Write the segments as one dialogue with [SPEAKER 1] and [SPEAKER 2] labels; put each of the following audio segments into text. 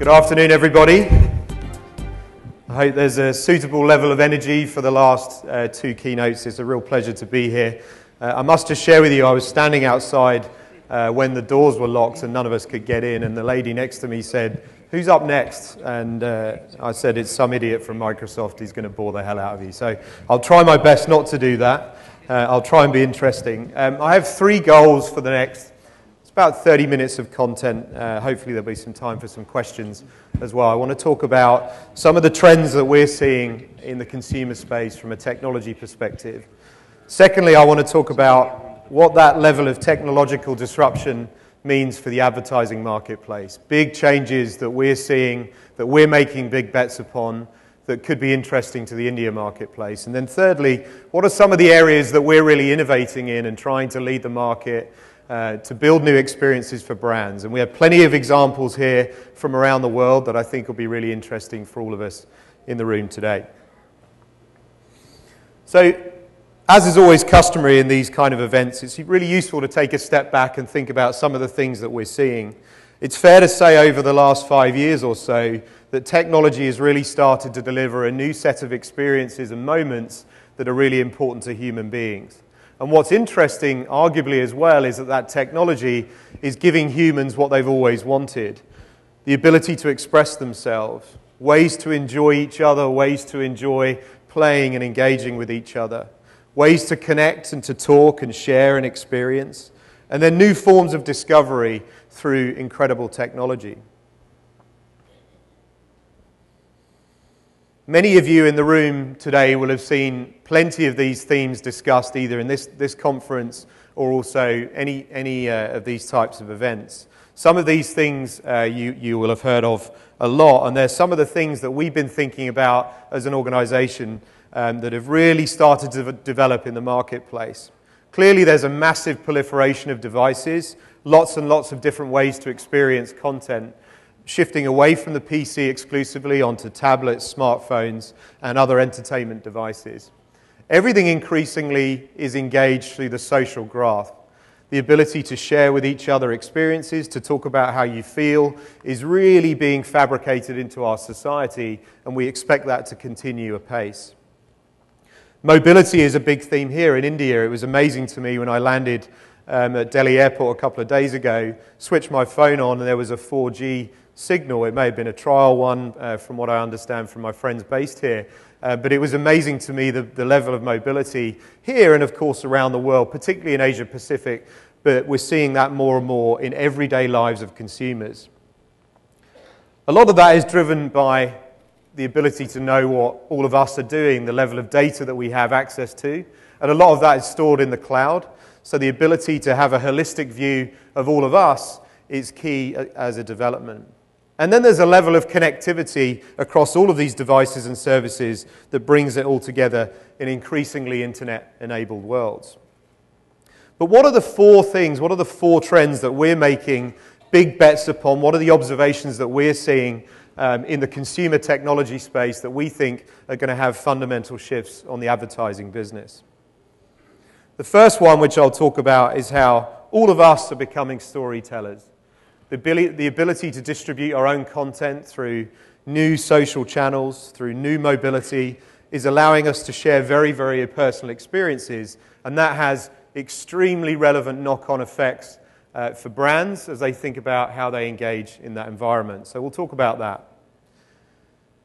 [SPEAKER 1] Good afternoon, everybody. I hope there's a suitable level of energy for the last two keynotes. It's a real pleasure to be here. I must just share with you, I was standing outside when the doors were locked and none of us could get in, and the lady next to me said, "Who's up next?" And I said, "It's some idiot from Microsoft. He's going to bore the hell out of you." So I'll try my best not to do that. I'll try and be interesting. I have three goals for the next about 30 minutes of content. Hopefully there'll be some time for some questions as well. I want to talk about some of the trends that we're seeing in the consumer space from a technology perspective. Secondly, I want to talk about what that level of technological disruption means for the advertising marketplace. Big changes that we're seeing, that we're making big bets upon, that could be interesting to the India marketplace. And then thirdly, what are some of the areas that we're really innovating in and trying to lead the market to build new experiences for brands. And we have plenty of examples here from around the world that I think will be really interesting for all of us in the room today. So, as is always customary in these kind of events, it's really useful to take a step back and think about some of the things that we're seeing. It's fair to say over the last 5 years or so that technology has really started to deliver a new set of experiences and moments that are really important to human beings. And what's interesting, arguably as well, is that that technology is giving humans what they've always wanted. The ability to express themselves, ways to enjoy each other, ways to enjoy playing and engaging with each other, ways to connect and to talk and share and experience, and then new forms of discovery through incredible technology. Many of you in the room today will have seen plenty of these themes discussed either in this conference or also any of these types of events. Some of these things you will have heard of a lot, and there's some of the things that we've been thinking about as an organization that have really started to develop in the marketplace. Clearly there's a massive proliferation of devices, lots and lots of different ways to experience content, shifting away from the PC exclusively onto tablets, smartphones, and other entertainment devices. Everything increasingly is engaged through the social graph. The ability to share with each other experiences, to talk about how you feel, is really being fabricated into our society, and we expect that to continue apace. Mobility is a big theme here in India. It was amazing to me when I landed at Delhi airport a couple of days ago, switched my phone on, and there was a 4G signal. It may have been a trial one from what I understand from my friends based here, but it was amazing to me the level of mobility here and of course around the world, particularly in Asia Pacific, but we're seeing that more and more in everyday lives of consumers. A lot of that is driven by the ability to know what all of us are doing, the level of data that we have access to, and a lot of that is stored in the cloud, so the ability to have a holistic view of all of us is key as a development. And then there's a level of connectivity across all of these devices and services that brings it all together in increasingly internet-enabled worlds. But what are the four things, what are the four trends that we're making big bets upon? What are the observations that we're seeing in the consumer technology space that we think are going to have fundamental shifts on the advertising business? The first one, which I'll talk about, is how all of us are becoming storytellers. The ability to distribute our own content through new social channels, through new mobility, is allowing us to share very, very personal experiences, and that has extremely relevant knock-on effects for brands as they think about how they engage in that environment. So we'll talk about that.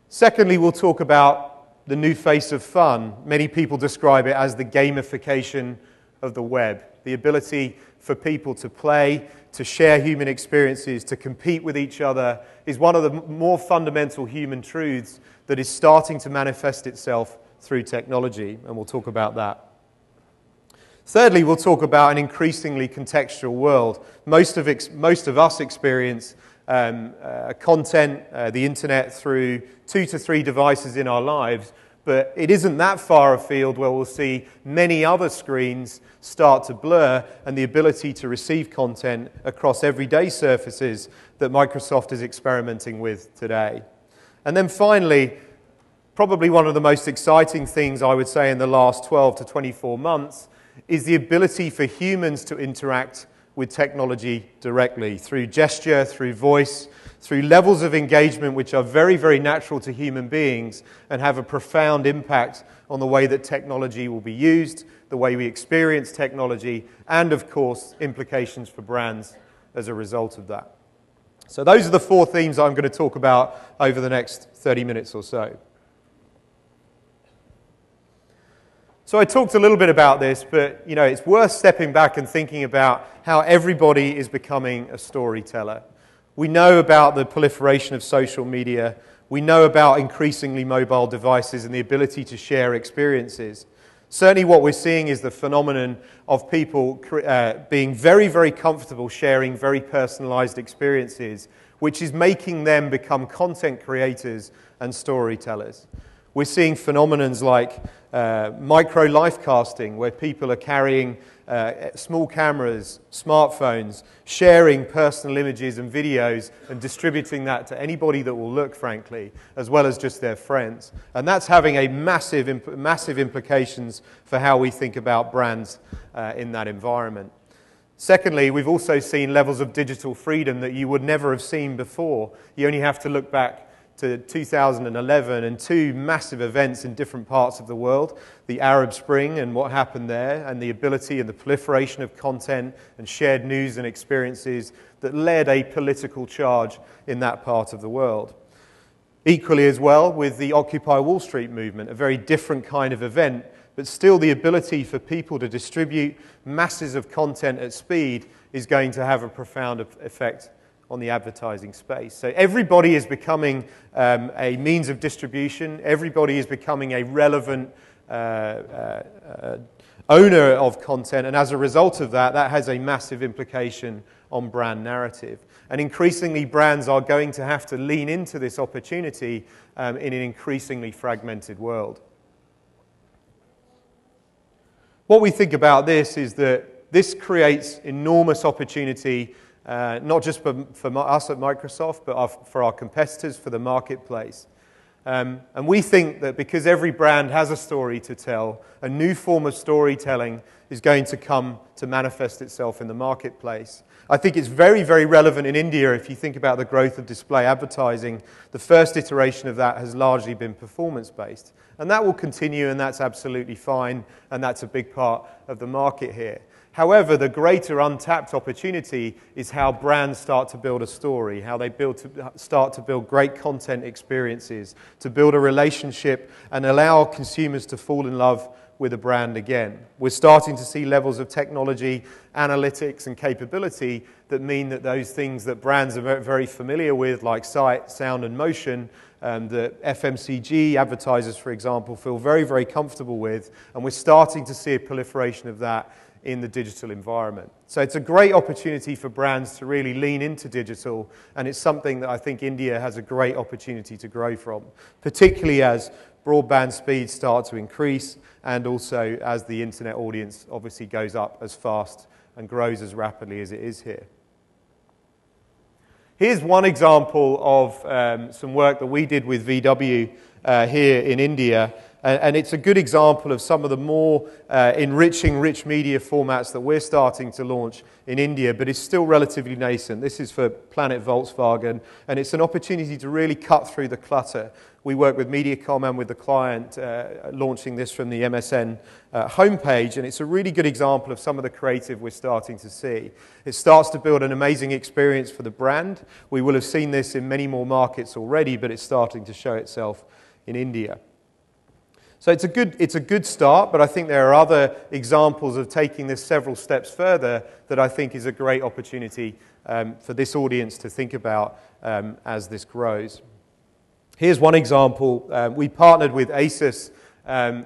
[SPEAKER 1] Secondly, we'll talk about the new face of fun. Many people describe it as the gamification of the web, the ability for people to play, to share human experiences, to compete with each other, is one of the more fundamental human truths that is starting to manifest itself through technology, and we'll talk about that. Thirdly, we'll talk about an increasingly contextual world. Most of us experience content, the internet, through 2 to 3 devices in our lives, but it isn't that far afield where we'll see many other screens start to blur and the ability to receive content across everyday surfaces that Microsoft is experimenting with today. And then finally, probably one of the most exciting things I would say in the last 12 to 24 months is the ability for humans to interact with technology directly, through gesture, through voice, through levels of engagement which are very, very natural to human beings and have a profound impact on the way that technology will be used, the way we experience technology, and of course, implications for brands as a result of that. So those are the 4 themes I'm going to talk about over the next 30 minutes or so. So I talked a little bit about this, but it's worth stepping back and thinking about how everybody is becoming a storyteller. We know about the proliferation of social media. We know about increasingly mobile devices and the ability to share experiences. Certainly what we're seeing is the phenomenon of people being very, very comfortable sharing very personalized experiences, which is making them become content creators and storytellers. We're seeing phenomenons like micro life casting, where people are carrying small cameras, smartphones, sharing personal images and videos and distributing that to anybody that will look, frankly, as well as just their friends. And that's having a massive implications for how we think about brands in that environment. Secondly, we've also seen levels of digital freedom that you would never have seen before. You only have to look back to 2011 and 2 massive events in different parts of the world, the Arab Spring and what happened there, and the ability and the proliferation of content and shared news and experiences that led a political charge in that part of the world. Equally as well with the Occupy Wall Street movement, a very different kind of event, but still the ability for people to distribute masses of content at speed is going to have a profound effect on the advertising space. So everybody is becoming a means of distribution. Everybody is becoming a relevant owner of content. And as a result of that, that has a massive implication on brand narrative. And increasingly, brands are going to have to lean into this opportunity in an increasingly fragmented world. What we think about this is that this creates enormous opportunity not just for us at Microsoft, but for our competitors, for the marketplace. And we think that because every brand has a story to tell, a new form of storytelling is going to come to manifest itself in the marketplace. I think it's very, very relevant in India if you think about the growth of display advertising. The first iteration of that has largely been performance-based. And that will continue, and that's absolutely fine, and that's a big part of the market here. However, the greater untapped opportunity is how brands start to build a story, how they start to build great content experiences, to build a relationship and allow consumers to fall in love with a brand again. We're starting to see levels of technology, analytics and capability that mean that those things that brands are very familiar with, like sight, sound and motion, that FMCG advertisers, for example, feel very, very comfortable with, and we're starting to see a proliferation of that in the digital environment. So it's a great opportunity for brands to really lean into digital, and it's something that I think India has a great opportunity to grow from, particularly as broadband speeds start to increase and also as the internet audience obviously goes up as fast and grows as rapidly as it is here. Here's one example of some work that we did with VW here in India. And it's a good example of some of the more enriching rich media formats that we're starting to launch in India, but it's still relatively nascent. This is for Planet Volkswagen, and it's an opportunity to really cut through the clutter. We work with Mediacom and with the client launching this from the MSN homepage, and it's a really good example of some of the creative we're starting to see. It starts to build an amazing experience for the brand. We will have seen this in many more markets already, but it's starting to show itself in India. So it's a good start, but I think there are other examples of taking this several steps further that I think is a great opportunity for this audience to think about as this grows. Here's one example. We partnered with ASUS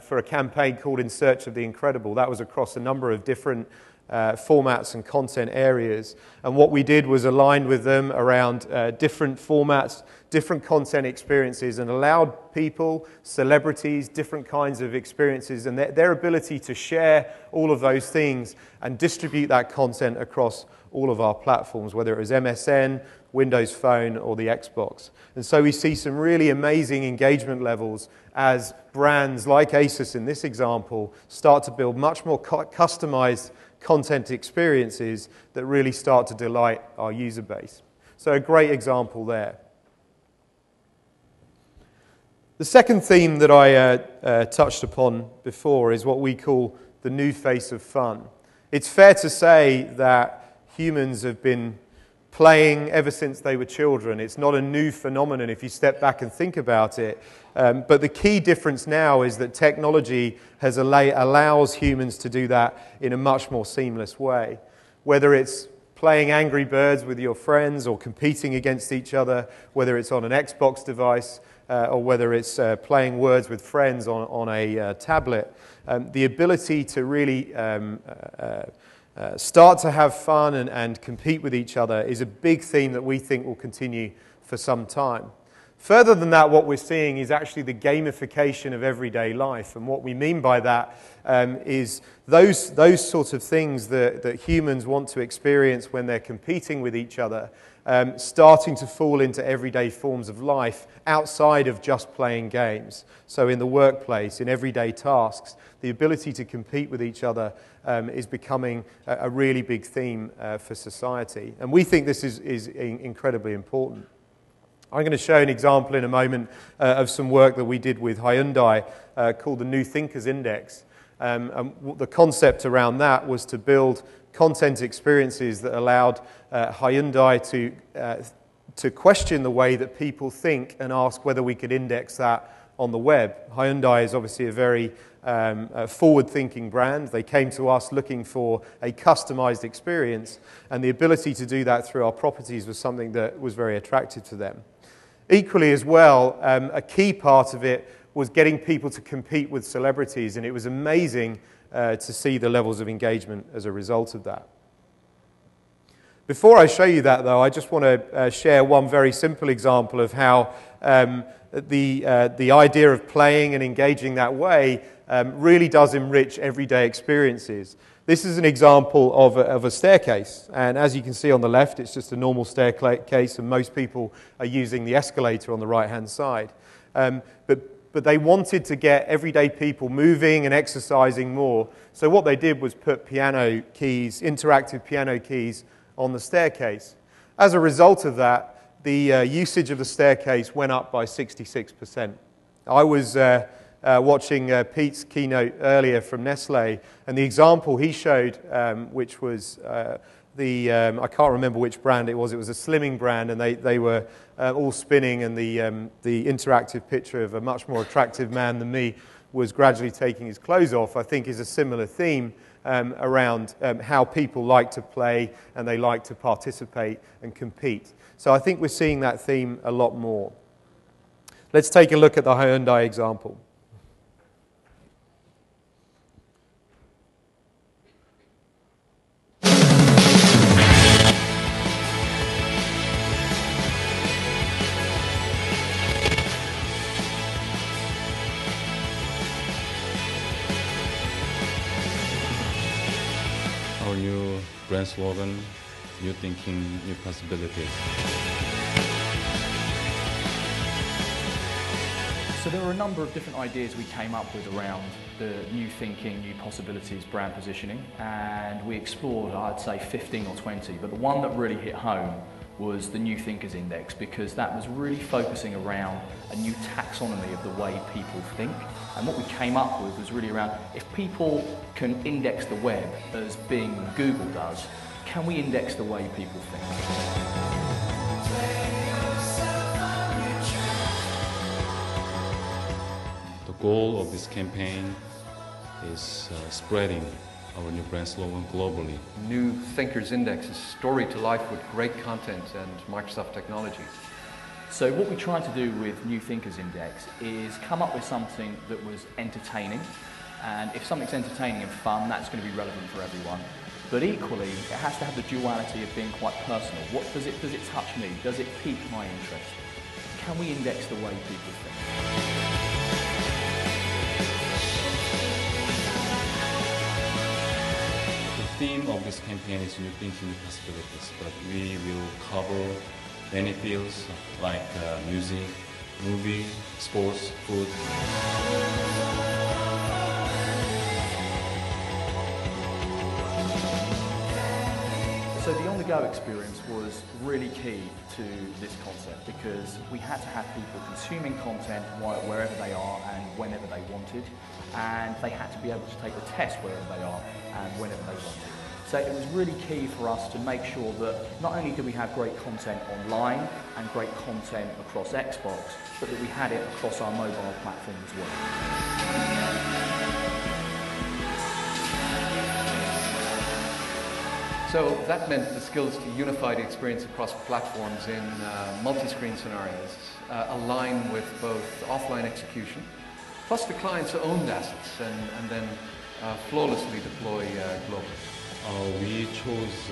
[SPEAKER 1] for a campaign called In Search of the Incredible. That was across a number of different formats and content areas. And what we did was align with them around different formats, different content experiences, and allowed people, celebrities, different kinds of experiences, and their ability to share all of those things and distribute that content across all of our platforms, whether it was MSN, Windows Phone, or the Xbox. And so we see some really amazing engagement levels as brands like ASUS in this example start to build much more customized content experiences that really start to delight our user base. So a great example there. The second theme that I touched upon before is what we call the new face of fun. It's fair to say that humans have been playing ever since they were children. It's not a new phenomenon if you step back and think about it. But the key difference now is that technology allows humans to do that in a much more seamless way. Whether it's playing Angry Birds with your friends or competing against each other, whether it's on an Xbox device or whether it's playing words with friends on a tablet, the ability to really start to have fun and compete with each other is a big theme that we think will continue for some time. Further than that, what we're seeing is actually the gamification of everyday life. And what we mean by that is those sorts of things that humans want to experience when they're competing with each other, starting to fall into everyday forms of life outside of just playing games. So in the workplace, in everyday tasks, the ability to compete with each other is becoming a really big theme for society. And we think this is incredibly important. I'm going to show an example in a moment of some work that we did with Hyundai called the New Thinkers Index. And the concept around that was to build content experiences that allowed Hyundai to question the way that people think and ask whether we could index that on the web. Hyundai is obviously a very forward-thinking brand. They came to us looking for a customized experience, and the ability to do that through our properties was something that was very attractive to them. Equally as well, a key part of it was getting people to compete with celebrities, and it was amazing to see the levels of engagement as a result of that. Before I show you that, though, I just want to share one very simple example of how the idea of playing and engaging that way really does enrich everyday experiences. This is an example of a staircase, and as you can see on the left, it's just a normal staircase, and most people are using the escalator on the right-hand side. But they wanted to get everyday people moving and exercising more, so what they did was put piano keys, interactive piano keys, on the staircase. As a result of that, the usage of the staircase went up by 66%. I was watching Pete's keynote earlier from Nestlé, and the example he showed, which was I can't remember which brand it was a slimming brand, and they were all spinning, and the interactive picture of a much more attractive man than me was gradually taking his clothes off, I think is a similar theme around how people like to play and they like to participate and compete. So I think we're seeing that theme a lot more. Let's take a look at the Hyundai example.
[SPEAKER 2] Our new brand slogan, new thinking, new possibilities.
[SPEAKER 3] So there were a number of different ideas we came up with around the new thinking, new possibilities brand positioning, and we explored, I'd say 15 or 20, but the one that really hit home was the New Thinkers Index, because that was really focusing around a new taxonomy of the way people think. And what we came up with was really around, if people can index the web as Bing and Google does, can we index the way people think?
[SPEAKER 2] The goal of this campaign is spreading our new brand slogan globally.
[SPEAKER 4] New Thinkers Index is story to life with great content and Microsoft technology.
[SPEAKER 3] So what we tried to do with New Thinkers Index is come up with something that was entertaining, and if something's entertaining and fun, that's going to be relevant for everyone. But equally, it has to have the duality of being quite personal. What does it touch me? Does it pique my interest? Can we index the way people think?
[SPEAKER 2] The theme of this campaign is new thinking, new possibilities, but we will cover many fields like music, movie, sports, food.
[SPEAKER 3] So the on-the-go experience was really key to this concept because we had to have people consuming content wherever they are and whenever they wanted, and they had to be able to take the test wherever they are and whenever they wanted. So it was really key for us to make sure that not only did we have great content online and great content across Xbox, but that we had it across our mobile platform as well.
[SPEAKER 4] So that meant the skills to unify the experience across platforms in multi-screen scenarios align with both offline execution, plus the client's owned assets, and then flawlessly deploy globally.
[SPEAKER 2] We chose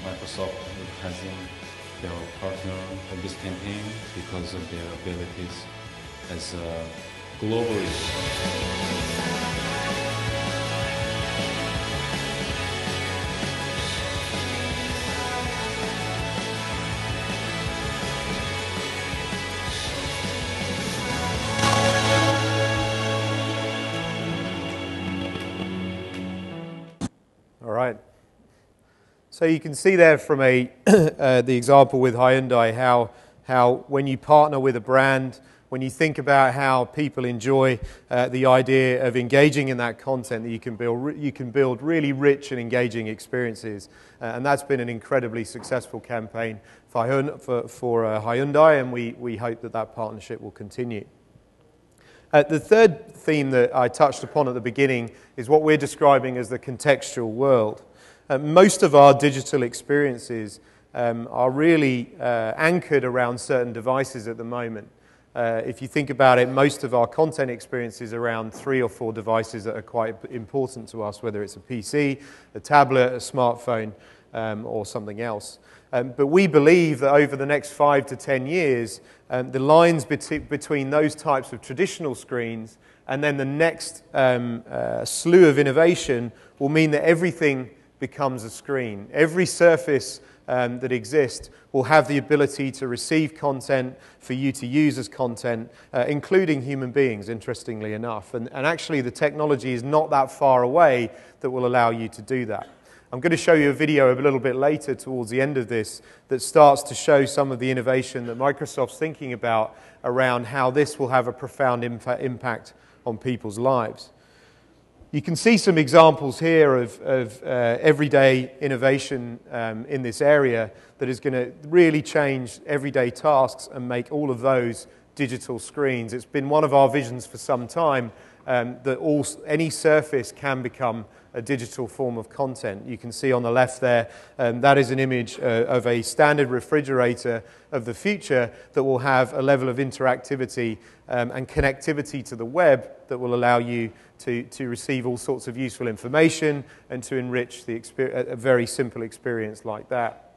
[SPEAKER 2] Microsoft as their partner for this campaign because of their abilities as globally.
[SPEAKER 1] All right. So you can see there from the example with Hyundai how when you partner with a brand, when you think about how people enjoy the idea of engaging in that content, that you can build really rich and engaging experiences. And that's been an incredibly successful campaign for Hyundai, and we hope that that partnership will continue. The third theme that I touched upon at the beginning is what we're describing as the contextual world. Most of our digital experiences are really anchored around certain devices at the moment. If you think about it, most of our content experiences around 3 or 4 devices that are quite important to us, whether it's a PC, a tablet, a smartphone, or something else. But we believe that over the next 5 to 10 years, the lines between those types of traditional screens and then the next slew of innovation will mean that everything becomes a screen. Every surface that exists will have the ability to receive content for you to use as content, including human beings, interestingly enough. And actually the technology is not that far away that will allow you to do that. I'm going to show you a video a little bit later towards the end of this that starts to show some of the innovation that Microsoft's thinking about around how this will have a profound impact on people's lives. You can see some examples here of everyday innovation in this area that is going to really change everyday tasks and make all of those digital screens. It's been one of our visions for some time that any surface can become a digital form of content. You can see on the left there, that is an image of a standard refrigerator of the future that will have a level of interactivity and connectivity to the web that will allow you to receive all sorts of useful information and to enrich a very simple experience like that.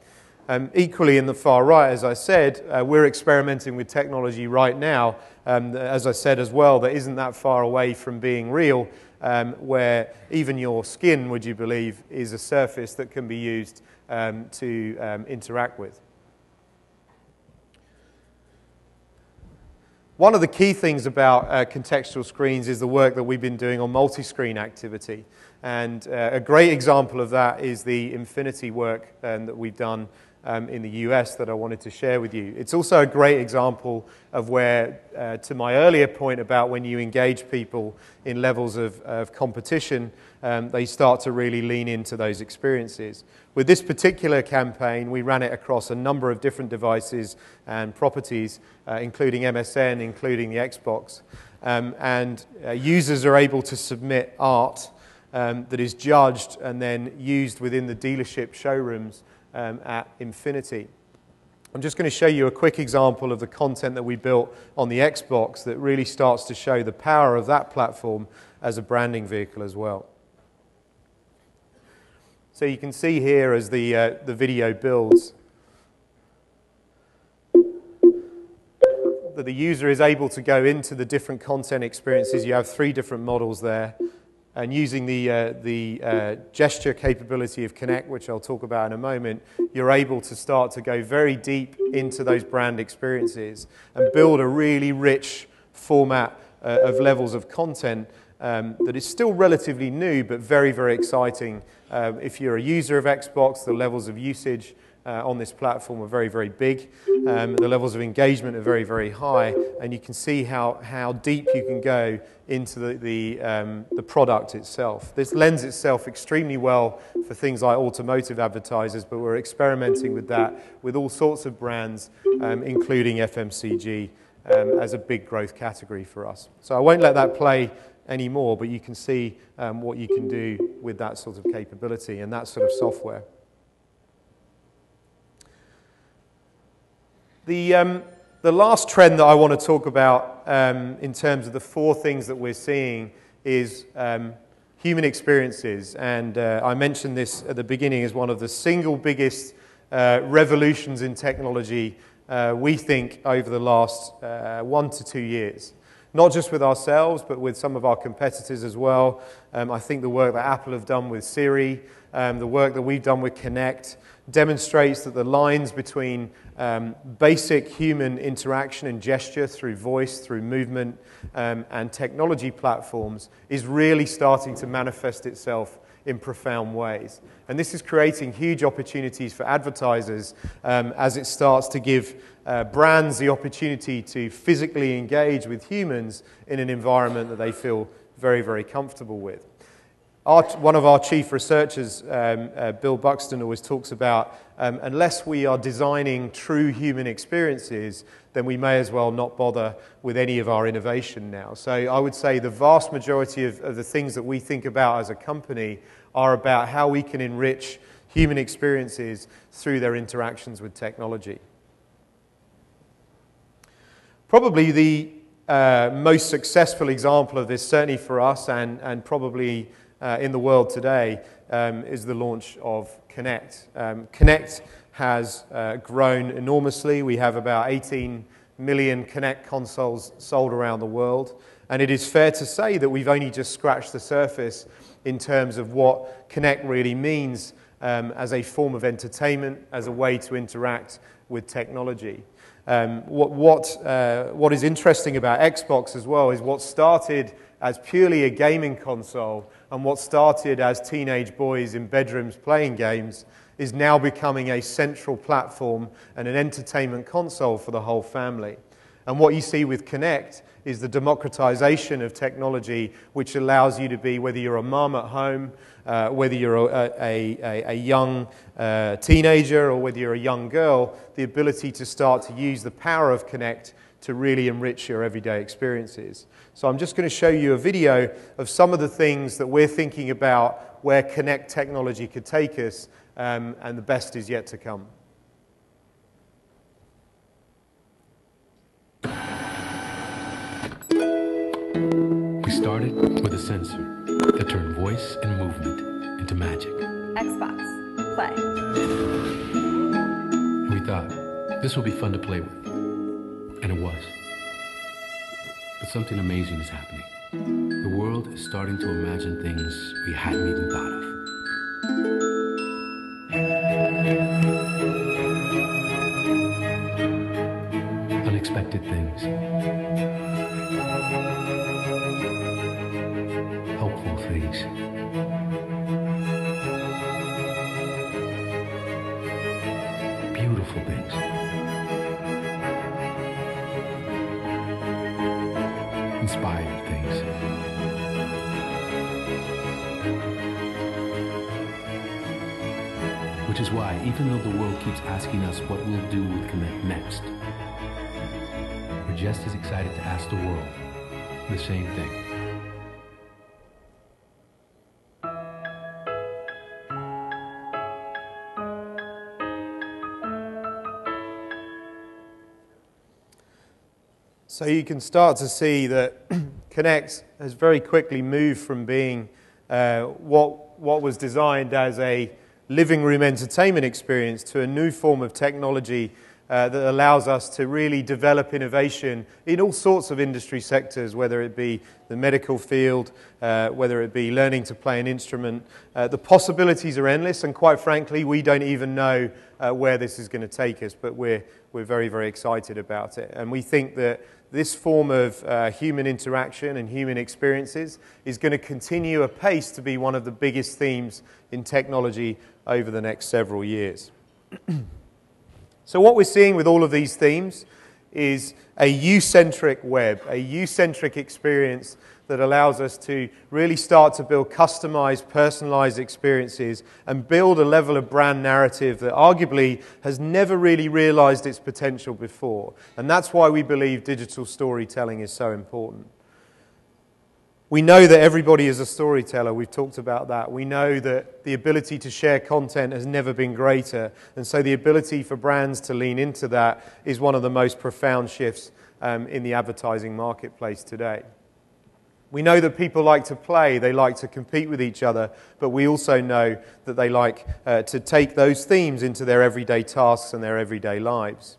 [SPEAKER 1] Equally, in the far right, as I said, we're experimenting with technology right now, as I said as well, that isn't that far away from being real, where even your skin, would you believe, is a surface that can be used to interact with. One of the key things about contextual screens is the work that we've been doing on multi-screen activity. And a great example of that is the Infinity work that we've done in the US that I wanted to share with you. It's also a great example of where, to my earlier point about when you engage people in levels of competition, they start to really lean into those experiences. With this particular campaign, we ran it across a number of different devices and properties, including MSN, including the Xbox. And users are able to submit art that is judged and then used within the dealership showrooms at Infinity. I'm just going to show you a quick example of the content that we built on the Xbox that really starts to show the power of that platform as a branding vehicle as well. So you can see here as the video builds that the user is able to go into the different content experiences. You have 3 different models there. And using the gesture capability of Connect, which I'll talk about in a moment, you're able to start to go very deep into those brand experiences and build a really rich format of levels of content that is still relatively new, but very, very exciting. If you're a user of Xbox, the levels of usage on this platform are very, very big. The levels of engagement are very, very high, and you can see how deep you can go into the product itself. This lends itself extremely well for things like automotive advertisers, but we're experimenting with that with all sorts of brands, including FMCG, as a big growth category for us. So I won't let that play anymore, but you can see what you can do with that sort of capability and that sort of software. The last trend that I want to talk about in terms of the 4 things that we're seeing is human experiences. And I mentioned this at the beginning as one of the single biggest revolutions in technology we think over the last 1 to 2 years. Not just with ourselves, but with some of our competitors as well. I think the work that Apple have done with Siri, the work that we've done with Connect, demonstrates that the lines between basic human interaction and gesture through voice, through movement, and technology platforms is really starting to manifest itself in profound ways. And this is creating huge opportunities for advertisers as it starts to give brands the opportunity to physically engage with humans in an environment that they feel very, very comfortable with. One of our chief researchers, Bill Buxton, always talks about unless we are designing true human experiences, then we may as well not bother with any of our innovation now. So I would say the vast majority of the things that we think about as a company are about how we can enrich human experiences through their interactions with technology. Probably the most successful example of this, certainly for us and probably in the world today, is the launch of Connect. Connect has grown enormously. We have about 18 million Connect consoles sold around the world. And it is fair to say that we've only just scratched the surface in terms of what Connect really means as a form of entertainment, as a way to interact with technology. What is interesting about Xbox as well is what started as purely a gaming console and what started as teenage boys in bedrooms playing games is now becoming a central platform and an entertainment console for the whole family. And what you see with Connect is the democratization of technology, which allows you to be, whether you're a mom at home, whether you're a young teenager, or whether you're a young girl, the ability to start to use the power of Connect to really enrich your everyday experiences. So I'm just going to show you a video of some of the things that we're thinking about where Connect technology could take us, and the best is yet to come.
[SPEAKER 5] We started with a sensor that turned voice and movement into magic.
[SPEAKER 6] Xbox, play.
[SPEAKER 5] And we thought, this will be fun to play with. And it was. But something amazing is happening. The world is starting to imagine things we hadn't even thought of. Unexpected things. Helpful things. Beautiful things. Inspired things. Which is why, even though the world keeps asking us what we'll do with Connect next, we're just as excited to ask the world the same thing.
[SPEAKER 1] So you can start to see that Connect has very quickly moved from being what was designed as a living room entertainment experience to a new form of technology that allows us to really develop innovation in all sorts of industry sectors, whether it be the medical field, whether it be learning to play an instrument. The possibilities are endless, and quite frankly, we don't even know where this is going to take us, but we're very, very excited about it. And we think that this form of human interaction and human experiences is going to continue apace to be one of the biggest themes in technology over the next several years. So what we're seeing with all of these themes is a you-centric web, a you-centric experience that allows us to really start to build customized, personalized experiences and build a level of brand narrative that arguably has never really realized its potential before. And that's why we believe digital storytelling is so important. We know that everybody is a storyteller. We've talked about that. We know that the ability to share content has never been greater. And so the ability for brands to lean into that is one of the most profound shifts in the advertising marketplace today. We know that people like to play, they like to compete with each other, but we also know that they like to take those themes into their everyday tasks and their everyday lives.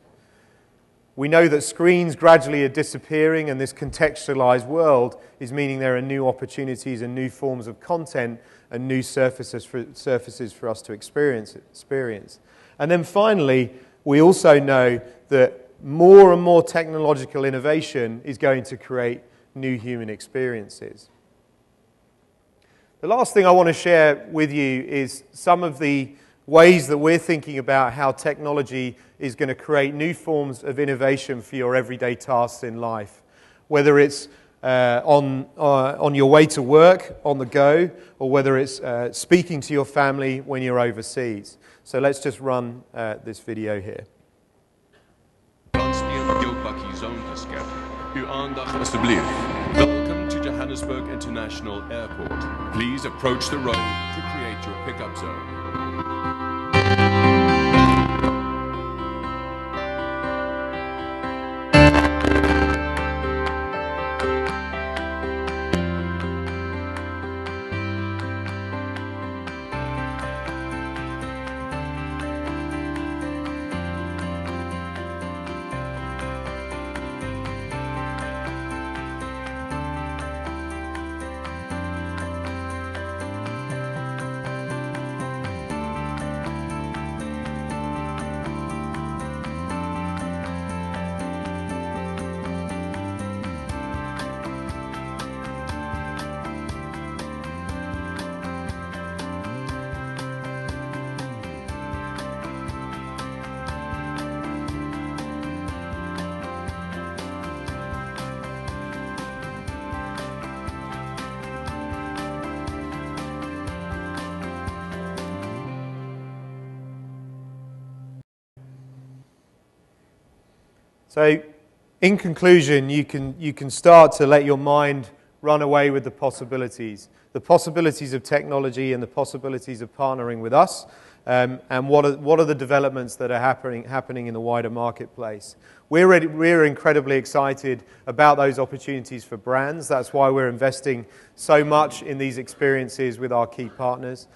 [SPEAKER 1] We know that screens gradually are disappearing, and this contextualized world is meaning there are new opportunities and new forms of content and new surfaces for us to experience. And then finally, we also know that more and more technological innovation is going to create new human experiences. The last thing I want to share with you is some of the ways that we're thinking about how technology is going to create new forms of innovation for your everyday tasks in life, whether it's on your way to work, on the go, or whether it's speaking to your family when you're overseas. So let's just run this video here.
[SPEAKER 7] Uw aandacht alstublieft. Welcome to Johannesburg International Airport. Please approach the road to create your pickup zone.
[SPEAKER 1] So, in conclusion, you can start to let your mind run away with the possibilities of technology and the possibilities of partnering with us, and what are the developments that are happening in the wider marketplace. We're incredibly excited about those opportunities for brands. That's why we're investing so much in these experiences with our key partners.